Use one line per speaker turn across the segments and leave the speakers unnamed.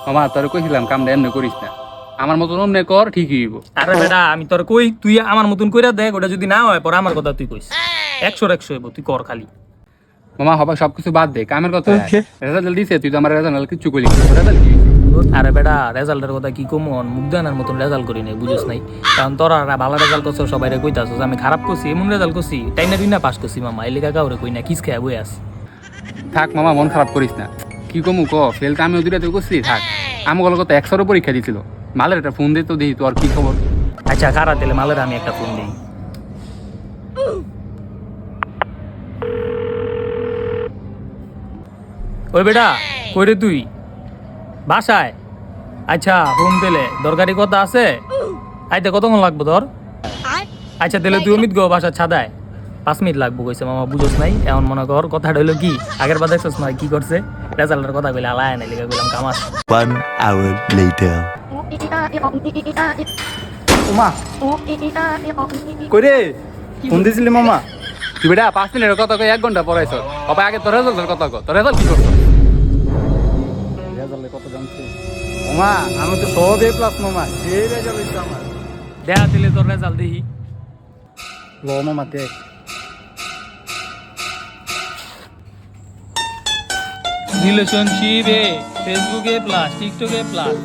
মামা তোর কইছিলাম কামটা এমনি করিস না, আমার মতন অন্য কর ঠিকই হইব।
আরে বেটা আমি তোর কই তুই আমার মতন কইরা দেখ, ওটা যদি না হয় পরে আমার কথা তুই কইস। 100 হইব, তুই কর খালি।
মামা হবা সবকিছু বাদ দে, কামের কথা রেজাল্ট দিছে, তুই তো আমার রেজাল্ট কিচ্ছু কইলি না। রেজাল্ট কি হইছে?
আরে বেটা রেজাল্টের কথা কি কমু, মুগ্ধানার মতন রেজাল্ট করি নাই, বুঝছ নাই? কারণ তোরা ভালো রেজাল্ট করছো সবাই কইতাছস, আমি খারাপ করছি এমন রেজাল্ট করছি টাইনা টুইনা পাস করছি মামা, এই লেখা কাউরে কই না, কিস খেয়ে বই আস।
থাক মামা মন খারাপ করিস না, কি কমু ক, ফেল তো আমিও দুইটাতে করছি। থাক, আমার কত 100 পরীক্ষা দিছিল, মালের একটা ফোন দে তো দেখি তোর কি খবর।
আচ্ছা খারাপ দিলে মালের আমি একটা ফোন দিই। ওই বেটা কই রে তুই? বাসায়? আচ্ছা ফোন পেলে দরকারি কথা আছে, আইতে কতক্ষণ লাগবো তোর? আচ্ছা তাহলে তুই অমিত গো বাসার ছাদায় 5 মিনিট লাগবো কইছে মামা, বুঝোস নাই? এমন মনে কর কথাটা হইলো কি, আগের বার দেখছস না কি করছে, রেজাল্টের কথা কইলে আলায় নাই লেগে কইলাম কামাস।
1 hour later.
ওমা কইরে ফোন দিছিলি মামা?
তুই বেটা 5 মিনিটের কথা কই 1 ঘন্টা পড়াইছ, বাবা আগে তোর রেজাল্টের কথা কর, তোর রেজাল্ট কি করছ?
রেজাল্টে কত জানছি মামা, আমি তো সব এ প্লাস মামা, সেই রেজাল্ট হইছে আমার।
দেখা দিলে তোর রেজাল্ট দেখি।
ল মামা দেখ।
রিলেশনশিপে ফেসবুকে প্লাস টিকটকে প্লাস,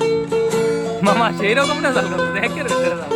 মামা সেই রকম রেজাল্ট করছে, দেখে রেজাল্ট।